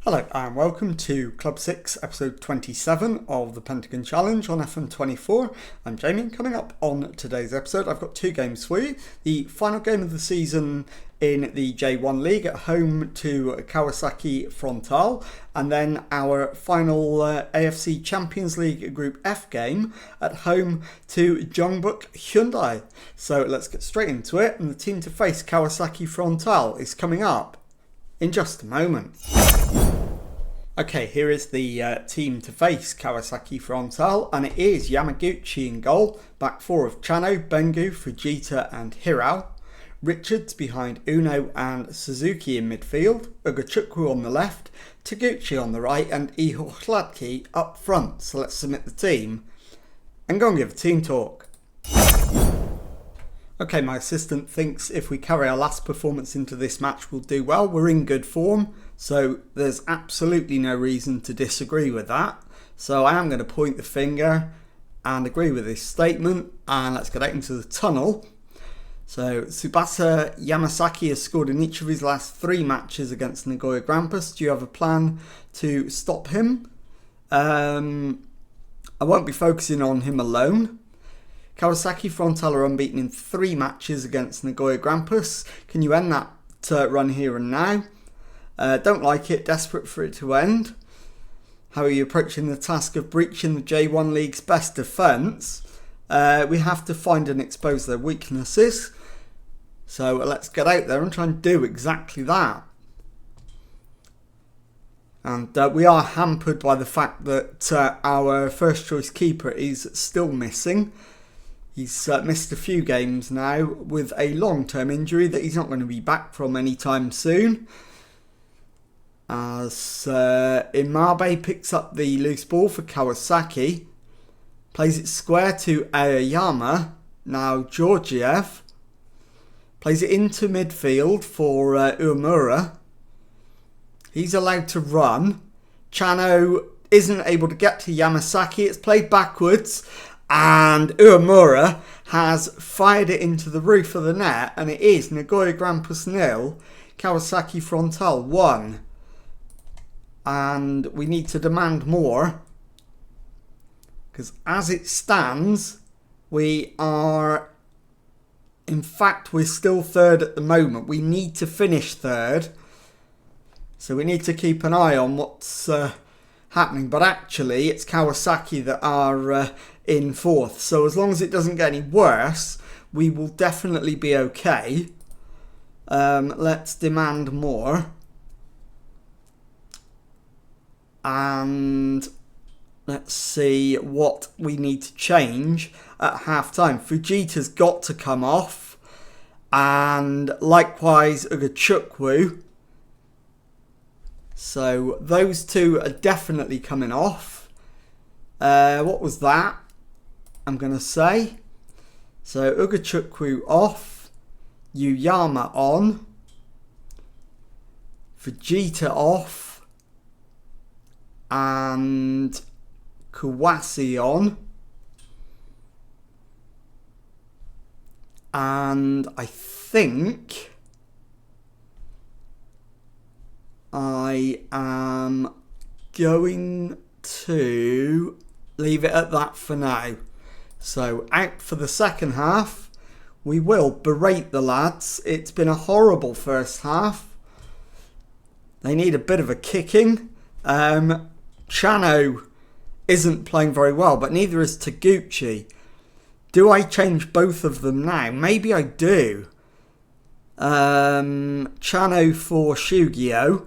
Hello and welcome to Club 6 episode 27 of the Pentagon Challenge on FM24. I'm Jamie. Coming up on today's episode I've got two games for you. The final game of the season in the J1 League at home to Kawasaki Frontale, and then our final AFC Champions League Group F game at home to Jeonbuk Hyundai. So let's get straight into it, and the team to face Kawasaki Frontale is coming up in just a moment. Okay, here is the team to face Kawasaki Frontale, and it is Yamaguchi in goal, back four of Chano, Bengu, Fujita and Hirao. Richards behind Uno and Suzuki in midfield, Ugachukwu on the left, Taguchi on the right and Iho Hladki up front. So let's submit the team and go and give a team talk. Okay, my assistant thinks if we carry our last performance into this match we'll do well. We're in good form, so there's absolutely no reason to disagree with that. So I am going to point the finger and agree with this statement, and let's get out into the tunnel. So Tsubasa Yamasaki has scored in each of his last three matches against Nagoya Grampus. Do you have a plan to stop him? I won't be focusing on him alone. Kawasaki Frontale are unbeaten in three matches against Nagoya Grampus. Can you end that run here and now? Don't like it, desperate for it to end. How are you approaching the task of breaching the J1 League's best defence? We have to find and expose their weaknesses. So let's get out there and try and do exactly that. And we are hampered by the fact that our first choice keeper is still missing. He's missed a few games now with a long-term injury that he's not going to be back from anytime soon. As Imabe picks up the loose ball for Kawasaki. Plays it square to Aoyama. Now Georgiev. Plays it into midfield for Uemura. He's allowed to run. Chano isn't able to get to Yamasaki. It's played backwards. And Uemura has fired it into the roof of the net. And it is Nagoya Grampus 0. Kawasaki Frontale 1. And we need to demand more. Because as it stands, we are, in fact, we're still third at the moment. We need to finish third. So we need to keep an eye on what's happening. But actually, it's Kawasaki that are in fourth. So as long as it doesn't get any worse, we will definitely be okay. Let's demand more. And let's see what we need to change at half-time. Fujita's got to come off. And likewise Ugachukwu. So those two are definitely coming off. What was that? I'm going to say. So Ugachukwu off. Uyama on. Fujita off. And Kawasi on. And I think I am going to leave it at that for now. So out for the second half. We will berate the lads. It's been a horrible first half. They need a bit of a kicking. Chano isn't playing very well, but neither is Taguchi. Do I change both of them now? Maybe I do. Chano for Shugio.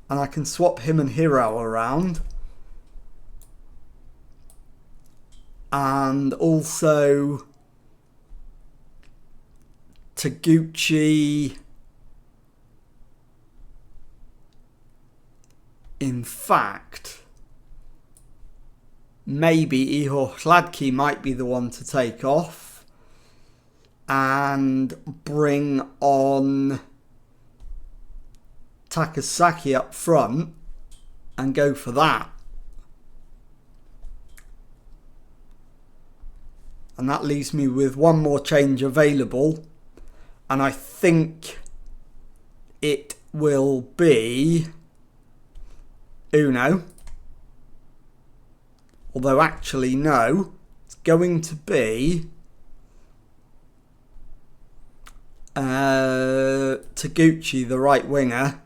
And I can swap him and Hirao around. And also Taguchi. In fact, maybe Iho Hladki might be the one to take off and bring on Takasaki up front and go for that. And that leaves me with one more change available. And I think it will be Uno. Although actually no, it's going to be Taguchi, the right winger,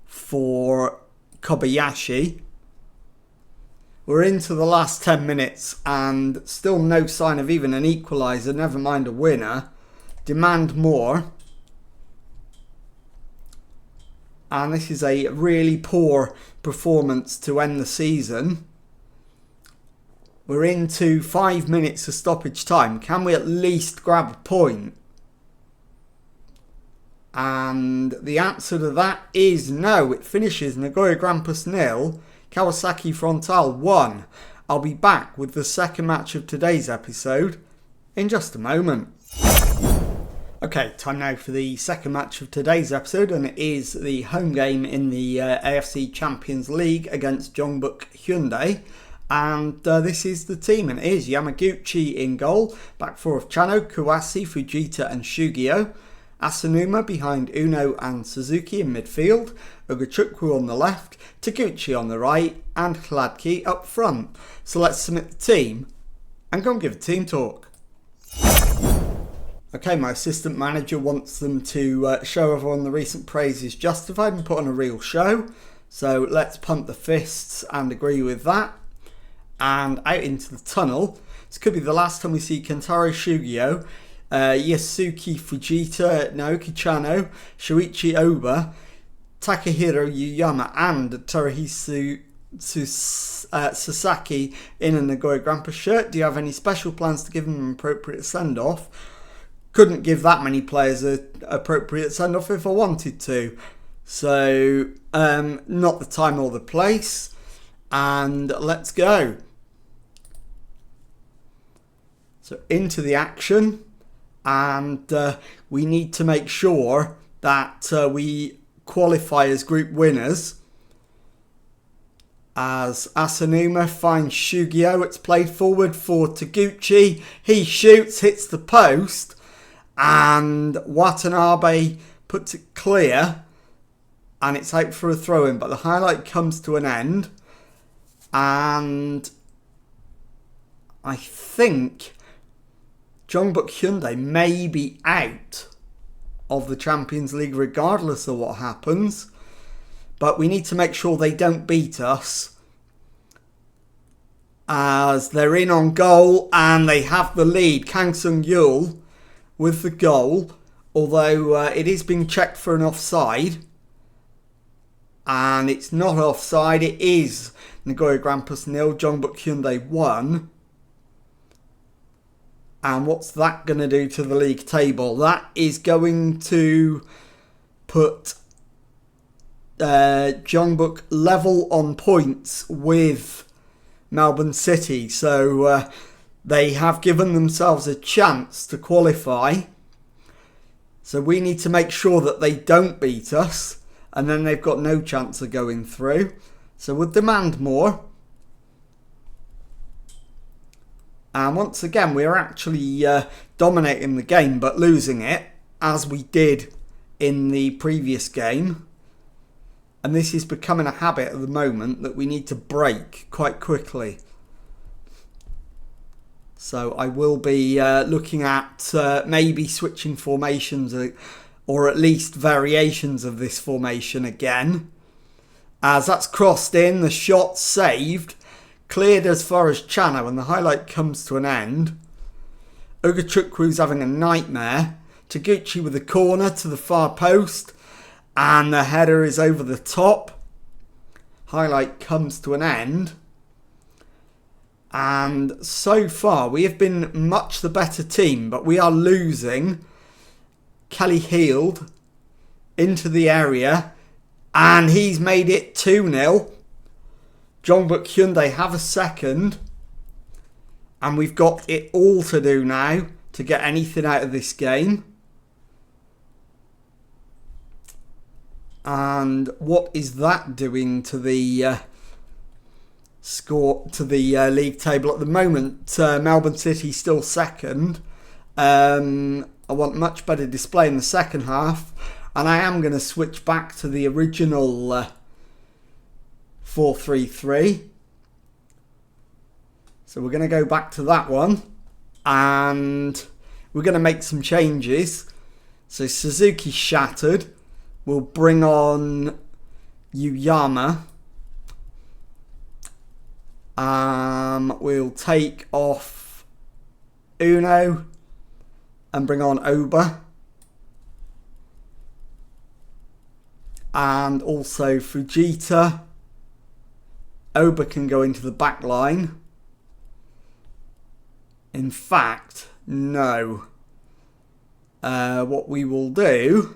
for Kobayashi. We're into the last 10 minutes and still no sign of even an equaliser, never mind a winner. Demand more. And this is a really poor performance to end the season. We're into 5 minutes of stoppage time. Can we at least grab a point? And the answer to that is no. It finishes Nagoya Grampus 0, Kawasaki Frontale 1. I'll be back with the second match of today's episode in just a moment. Okay, time now for the second match of today's episode, and it is the home game in the AFC Champions League against Jeonbuk Hyundai. And this is the team, and it is Yamaguchi in goal, back four of Chano, Kawase, Fujita and Shugio. Asanuma behind Uno and Suzuki in midfield, Ogachukwu on the left, Taguchi on the right, and Hladki up front. So let's submit the team and go and give a team talk. Okay, my assistant manager wants them to show everyone the recent praise is justified and put on a real show. So let's pump the fists and agree with that. And out into the tunnel. This could be the last time we see Kentaro Shugio, Yasuki Fujita, Naoki Chano, Shuichi Oba, Takahiro Yuyama and Teruhisu Sasaki in a Nagoya Grampus shirt. Do you have any special plans to give them an appropriate send-off? Couldn't give that many players an appropriate send-off if I wanted to. So, not the time or the place. And let's go. So into the action. And we need to make sure that we qualify as group winners. As Asanuma finds Shugio, it's played forward for Taguchi. He shoots, hits the post, and Watanabe puts it clear, and it's out for a throw-in. But the highlight comes to an end, and I think Jeonbuk Hyundai may be out of the Champions League regardless of what happens. But we need to make sure they don't beat us, as they're in on goal and they have the lead. Kang Sung-yul with the goal, although it is being checked for an offside. And it's not offside, it is Nagoya Grampus 0, Jeonbuk Hyundai 1. And what's that going to do to the league table? That is going to put Jeonbuk level on points with Melbourne City. So they have given themselves a chance to qualify. So we need to make sure that they don't beat us. And then they've got no chance of going through. So we'll demand more. And once again, we're actually dominating the game, but losing it, as we did in the previous game. And this is becoming a habit at the moment that we need to break quite quickly. So I will be looking at maybe switching formations, or at least variations of this formation again. As that's crossed in, the shot saved. Cleared as far as Chano, and the highlight comes to an end. Ogachukwu's having a nightmare. Taguchi with a corner to the far post, and the header is over the top. Highlight comes to an end. And so far we have been much the better team, but we are losing. Kelly Heald into the area, and he's made it 2-0. Jeonbuk Hyundai have a second, and we've got it all to do now to get anything out of this game. And what is that doing to the score, to the league table at the moment? Melbourne City still second. I want much better display in the second half. And I am going to switch back to the original 4-3-3. So we're going to go back to that one. And we're going to make some changes. So Suzuki shattered. We'll bring on Yuyama. We'll take off Uno and bring on Oba. And also Fujita. Oba can go into the back line. In fact, no. What we will do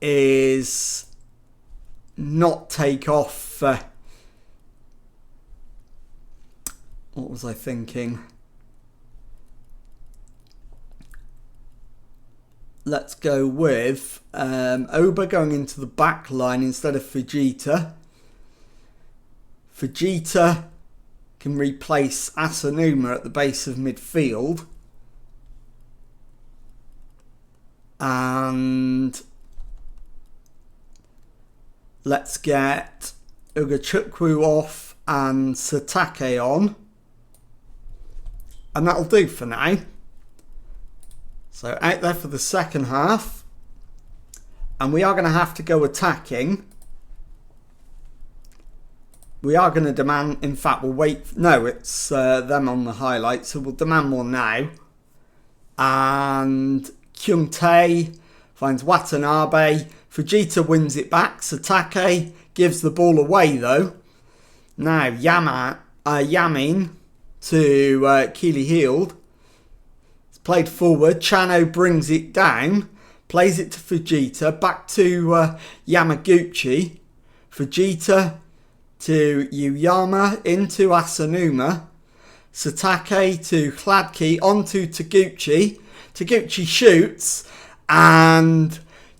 is not take off... what was I thinking? Let's go with Oba going into the back line instead of Fujita. Fujita can replace Asanuma at the base of midfield. And let's get Ugachukwu off and Satake on. And that'll do for now. So out there for the second half. And we are going to have to go attacking. We are going to demand, in fact we'll wait, no it's them on the highlights, so we'll demand more now. And Kyung Tae finds Watanabe, Fujita wins it back, Satake gives the ball away though. Now Yamin to Keely Heald. It's played forward, Chano brings it down, plays it to Fujita, back to Yamaguchi, Fujita to Yuyama, into Asanuma, Satake to Hladki, onto Taguchi. Taguchi shoots, and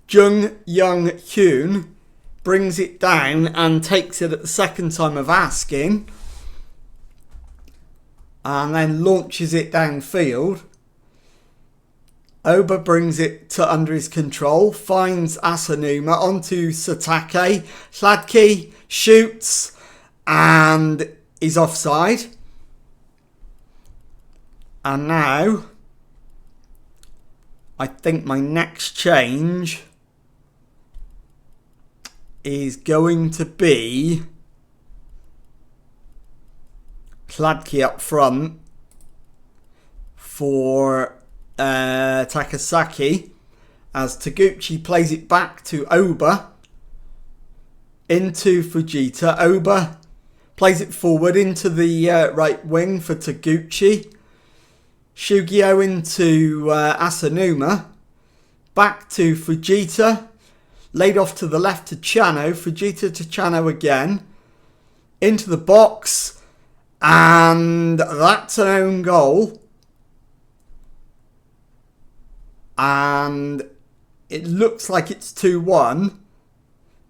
Jung Young Hyun brings it down and takes it at the second time of asking, and then launches it downfield. Oba brings it to under his control, finds Asanuma, onto Satake. Hladki shoots and is offside. And now, I think my next change is going to be Hladki up front for Takasaki, as Taguchi plays it back to Oba, into Fujita. Oba plays it forward into the right wing for Taguchi. Shugio into Asanuma, back to Fujita, laid off to the left to Chano, Fujita to Chano again, into the box, and that's an own goal. And it looks like it's 2-1,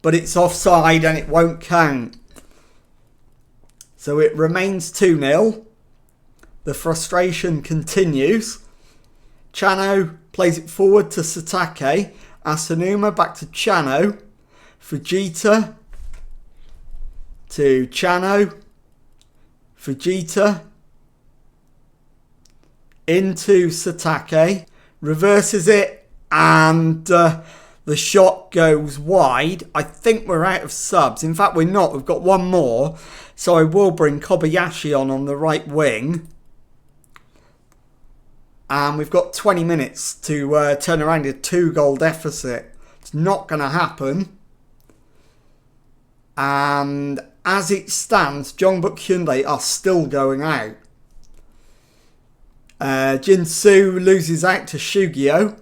but it's offside and it won't count. So it remains 2-0. The frustration continues. Chano plays it forward to Satake. Asanuma back to Chano. Fujita to Chano. Fujita into Satake. Reverses it, and the shot goes wide. I think we're out of subs. In fact, we're not. We've got one more. So I will bring Kobayashi on the right wing. And we've got 20 minutes to turn around a 2-goal deficit. It's not going to happen. And as it stands, Jeongbuk Hyundai are still going out. Jinsu loses out to Shugio.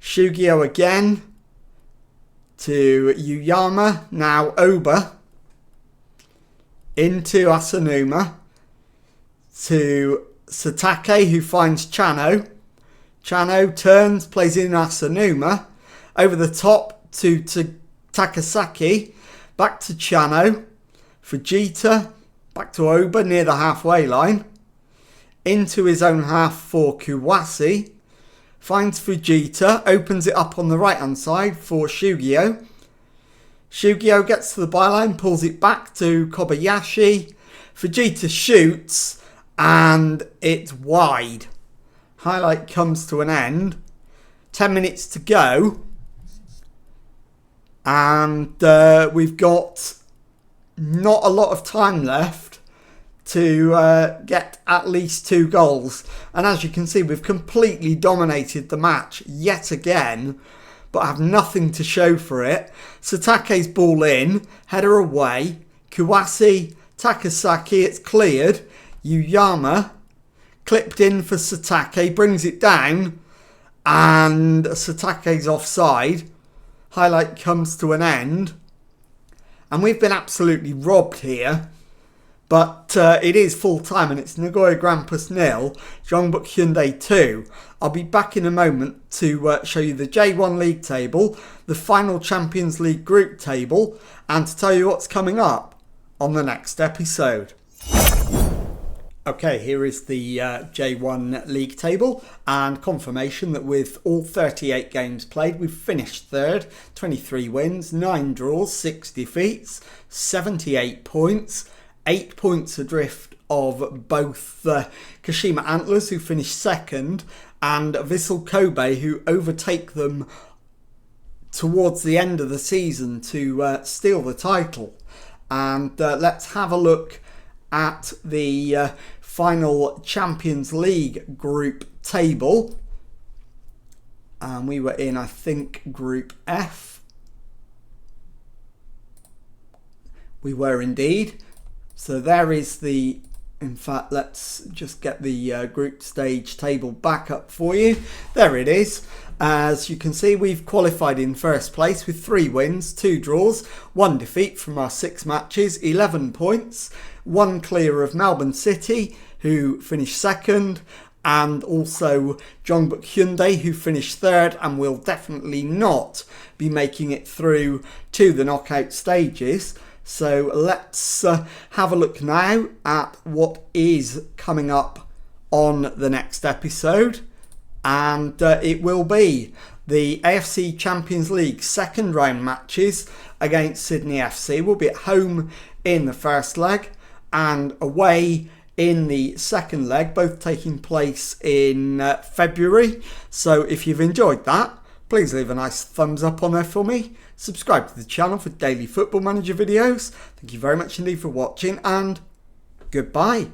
Shugio again to Yuyama. Now Oba into Asanuma to Satake, who finds Chano. Chano turns, plays in Asanuma. Over the top to Takasaki. Back to Chano. Fujita. Back to Oba near the halfway line. Into his own half for Kuwasi. finds Fujita, opens it up on the right hand side for Shugio. Shugio gets to the byline, pulls it back to Kobayashi. Fujita shoots and it's wide. Highlight comes to an end. 10 minutes to go. And we've got not a lot of time left to get at least 2 goals. And as you can see, we've completely dominated the match yet again, but have nothing to show for it. Satake's ball in, header away. Kuwasi, Takasaki, it's cleared. Yuyama, clipped in for Satake, brings it down, and Satake's offside. Highlight comes to an end. And we've been absolutely robbed here. But it is full time and it's Nagoya Grampus 0, Jeonbuk Hyundai 2. I'll be back in a moment to show you the J1 League table, the final Champions League group table, and to tell you what's coming up on the next episode. Okay, here is the J1 League table and confirmation that with all 38 games played, we've finished third, 23 wins, 9 draws, 6 defeats, 78 points, 8 points adrift of both Kashima Antlers, who finished second, and Vissel Kobe, who overtake them towards the end of the season to steal the title. And let's have a look at the final Champions League group table. And we were in, I think, Group F. We were indeed. So there is the, in fact, let's just get the group stage table back up for you. There it is. As you can see, we've qualified in first place with 3 wins, 2 draws, 1 defeat from our 6 matches, 11 points, 1 clear of Melbourne City, who finished second, and also Jeonbuk Hyundai, who finished third and will definitely not be making it through to the knockout stages. So let's have a look now at what is coming up on the next episode. And it will be the AFC Champions League second round matches against Sydney FC. We'll be at home in the first leg and away in the second leg, both taking place in February. So if you've enjoyed that, please leave a nice thumbs up on there for me. Subscribe to the channel for daily Football Manager videos. Thank you very much indeed for watching, and goodbye.